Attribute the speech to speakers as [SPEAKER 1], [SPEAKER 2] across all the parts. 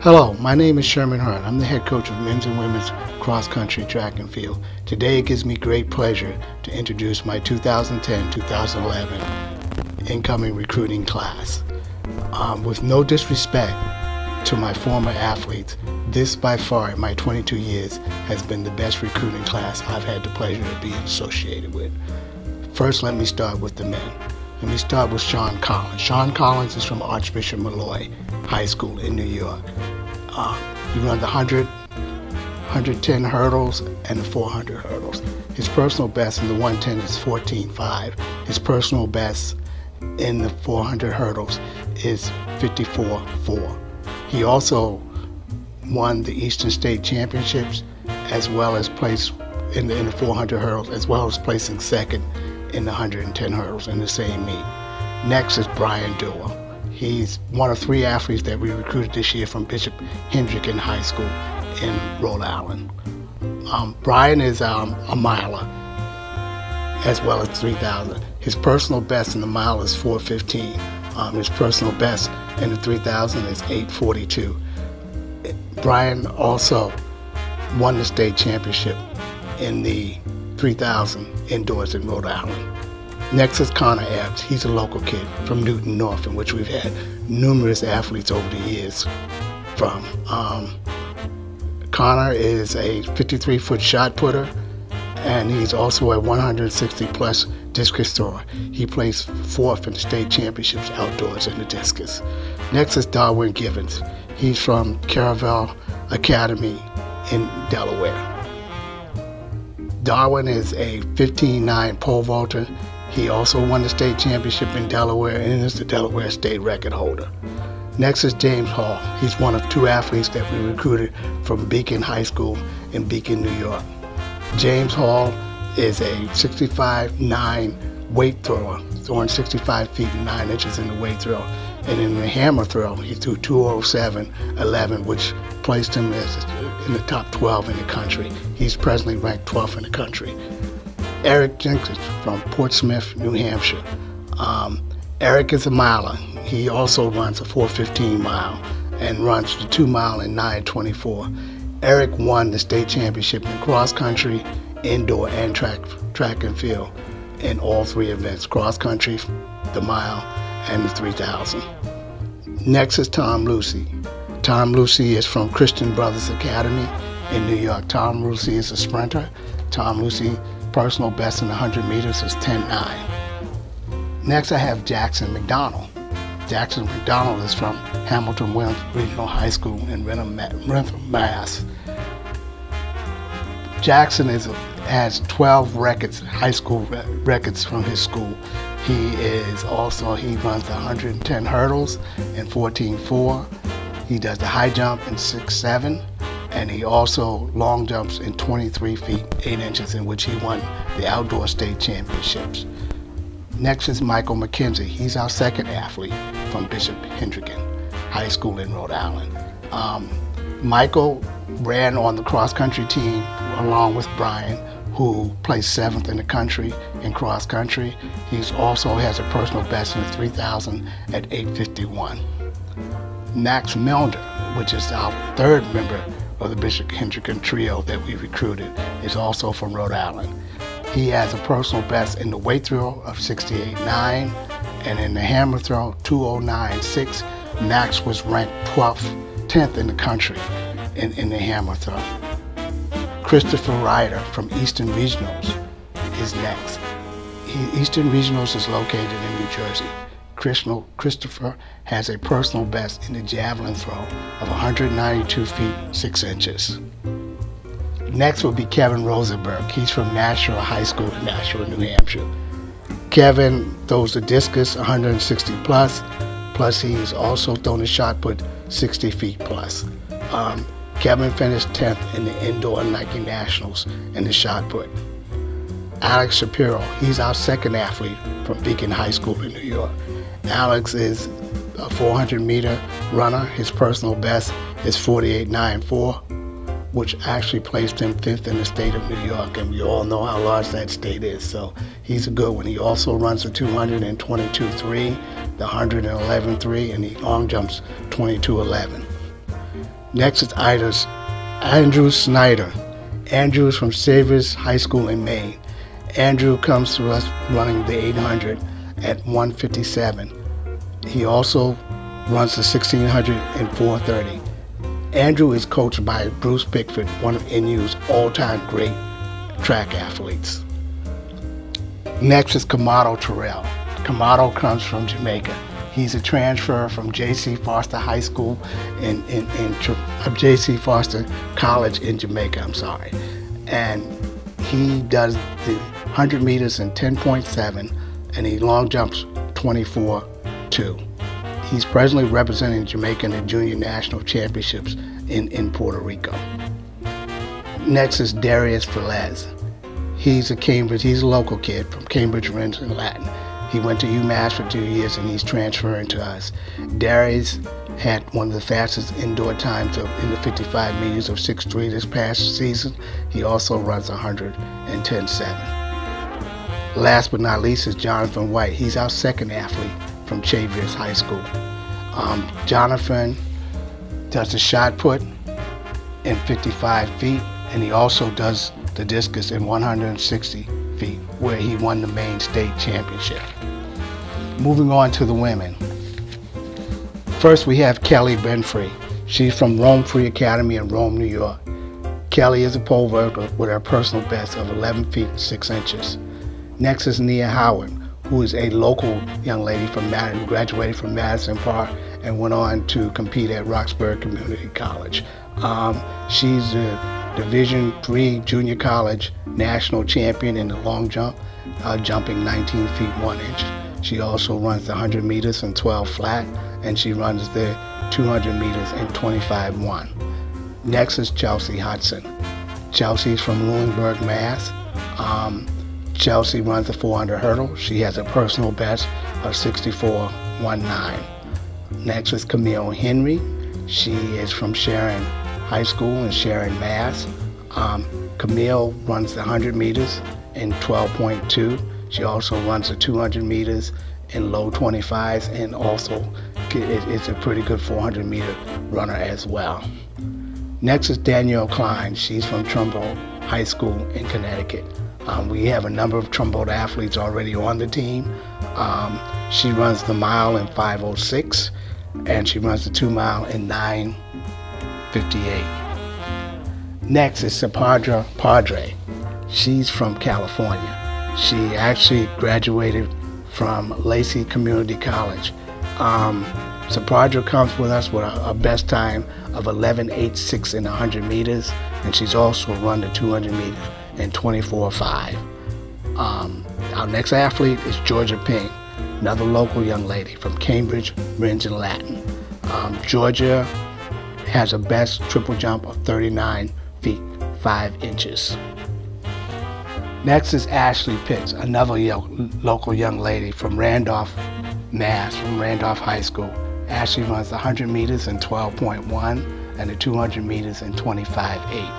[SPEAKER 1] Hello, my name is Sherman Hearn. I'm the head coach of men's and women's cross-country track and field. Today it gives me great pleasure to introduce my 2010-2011 incoming recruiting class. With no disrespect to my former athletes, this by far in my 22 years has been the best recruiting class I've had the pleasure of being associated with. First, let me start with the men. Let me start with Sean Collins. Sean Collins is from Archbishop Malloy High School in New York. He runs the 100, 110 hurdles and the 400 hurdles. His personal best in the 110 is 14.5. His personal best in the 400 hurdles is 54.4. He also won the Eastern State Championships as well as placed in the 400 hurdles, as well as placing second in the 110 hurdles in the same meet. Next is Brian Dewar. He's one of 3 athletes that we recruited this year from Bishop Hendricken High School in Rhode Island. Brian is a miler as well as 3,000. His personal best in the mile is 4:15. His personal best in the 3,000 is 8:42. Brian also won the state championship in the 3,000 indoors in Rhode Island. Next is Connor Ebbs. He's a local kid from Newton North, in which we've had numerous athletes over the years from. Connor is a 53-foot shot putter, and he's also a 160-plus discus thrower. He placed 4th in the state championships outdoors in the discus. Next is Darwin Givens. He's from Caravel Academy in Delaware. Darwin is a 15.9 pole vaulter. He also won the state championship in Delaware and is the Delaware state record holder. Next is James Hall. He's one of 2 athletes that we recruited from Beacon High School in Beacon, New York. James Hall is a 65.9 weight thrower, throwing 65 feet and 9 inches in the weight throw. And in the hammer throw, he threw 207.11, which placed him as in the top 12 in the country. He's presently ranked 12th in the country. Eric Jenkins from Portsmouth, New Hampshire. Eric is a miler. He also runs a 4:15 mile and runs the 2 mile in 9:24. Eric won the state championship in cross country, indoor, and track and field in all 3 events: cross country, the mile, and the 3,000. Next is Tom Lucy. Tom Lucy is from Christian Brothers Academy in New York. Tom Lucy is a sprinter. Tom Lucy personal best in 100 meters is 10.9. Next I have Jackson McDonald. Jackson McDonald is from Hamilton Williams Regional High School in Rentham, Mass. Jackson has 12 records, high school records from his school. He runs the 110 hurdles in 14.4. He does the high jump in 6.7. And he also long jumps in 23 feet 8 inches, in which he won the outdoor state championships. Next is Michael McKenzie. He's our 2nd athlete from Bishop Hendricken High School in Rhode Island. Michael ran on the cross-country team along with Brian, who placed 7th in the country in cross-country. He also has a personal best in the 3,000 at 8:51. Max Milner, which is our 3rd member of the Bishop Hendricken trio that we recruited, is also from Rhode Island. He has a personal best in the weight throw of 68.9 and in the hammer throw 209.6. Max was ranked 10th in the country in the hammer throw. Christopher Ryder from Eastern Regionals is next. Eastern Regionals is located in New Jersey. Christopher has a personal best in the javelin throw of 192 feet 6 inches. Next will be Kevin Rosenberg. He's from Nashua High School in Nashua, New Hampshire. Kevin throws the discus 160 plus he's also thrown a shot put 60 feet plus. Kevin finished 10th in the indoor Nike Nationals in the shot put. Alex Shapiro, he's our 2nd athlete from Beacon High School in New York. Alex is a 400-meter runner. His personal best is 48.94, which actually placed him 5th in the state of New York, and we all know how large that state is, so he's a good one. He also runs the 200 in 22.3, the 100 in 11.3, and he long jumps 22.11. Next is Andrew Snyder. Andrew is from Savers High School in Maine. Andrew comes to us running the 800 at 1:57. He also runs the 1600 and 4:30. Andrew is coached by Bruce Pickford, one of NU's all-time great track athletes. Next is Kamado Terrell. Kamado comes from Jamaica. He's a transfer from J.C. Foster High School in J.C. Foster College in Jamaica, and he does the 100 meters in 10.7, and he long jumps 24.2. He's presently representing Jamaica in the Junior National Championships in Puerto Rico. Next is Darius Velez. He's a local kid from Cambridge, Rennes and Latin. He went to UMass for 2 years and he's transferring to us. Darius had one of the fastest indoor times in the 55 meters of 6.3 this past season. He also runs 100 and 10.7. Last but not least is Jonathan White. He's our second athlete from Xavier's High School. Jonathan does the shot put in 55 feet, and he also does the discus in 160 feet, where he won the Maine State Championship. Moving on to the women. First we have Kelly Benfrey. She's from Rome Free Academy in Rome, New York. Kelly is a pole vaulter with her personal best of 11 feet 6 inches. Next is Nia Howard, who is a local young lady from Madison, who graduated from Madison Park and went on to compete at Roxbury Community College. She's a Division III Junior College national champion in the long jump, jumping 19 feet 1 inch. She also runs the 100 meters in 12 flat, and she runs the 200 meters in 25.1. Next is Chelsea Hudson. Chelsea's from Lunenburg, Mass. Chelsea runs the 400 hurdle. She has a personal best of 64.19. Next is Camille Henry. She is from Sharon High School in Sharon, Mass. Camille runs the 100 meters in 12.2. She also runs the 200 meters in low 25s, and also is a pretty good 400 meter runner as well. Next is Danielle Klein. She's from Trumbull High School in Connecticut. We have a number of Trumbull athletes already on the team. She runs the mile in 5:06, and she runs the 2 mile in 9:58. Next is Sapadra Padre. She's from California. She actually graduated from Lacey Community College. Sapadra comes with us with a best time of 11.86 in 100 meters, and she's also run the 200 meters in 24.5. Our next athlete is Georgia Ping, another local young lady from Cambridge, Rennes and Latin. Georgia has a best triple jump of 39 feet 5 inches. Next is Ashley Pitts, another local young lady from Randolph, Mass, from Randolph High School. Ashley runs the 100 meters in 12.1 and the 200 meters in 25.8.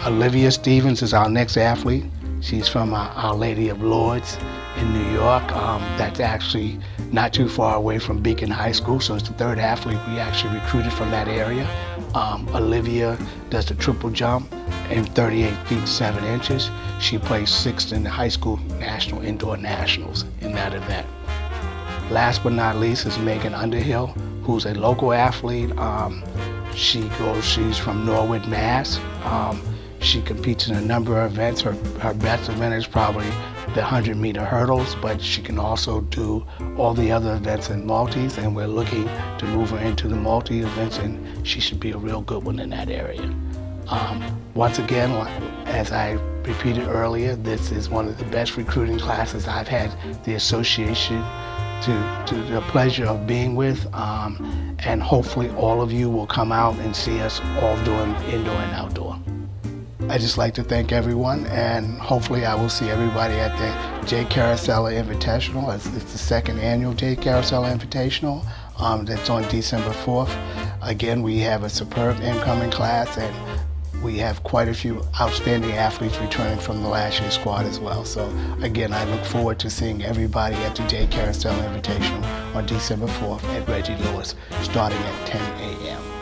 [SPEAKER 1] Olivia Stevens is our next athlete. She's from Our Lady of Lourdes in New York. That's actually not too far away from Beacon High School, so it's the third athlete we actually recruited from that area. Olivia does the triple jump in 38 feet 7 inches. She placed 6th in the high school national indoor nationals in that event. Last but not least is Megan Underhill, who's a local athlete. She's from Norwood, Mass. She competes in a number of events. Her best event is probably the 100 meter hurdles, but she can also do all the other events in multis, and we're looking to move her into the multi events, and she should be a real good one in that area. Once again, as I repeated earlier, this is one of the best recruiting classes I've had the association to the pleasure of being with, and hopefully all of you will come out and see us all doing indoor and outdoor. I'd just like to thank everyone, and hopefully I will see everybody at the J. Carosella Invitational. It's the second annual J. Carosella Invitational that's on December 4th. Again, we have a superb incoming class, and we have quite a few outstanding athletes returning from the last year's squad as well. So again, I look forward to seeing everybody at the J. Carosella Invitational on December 4th at Reggie Lewis, starting at 10 a.m.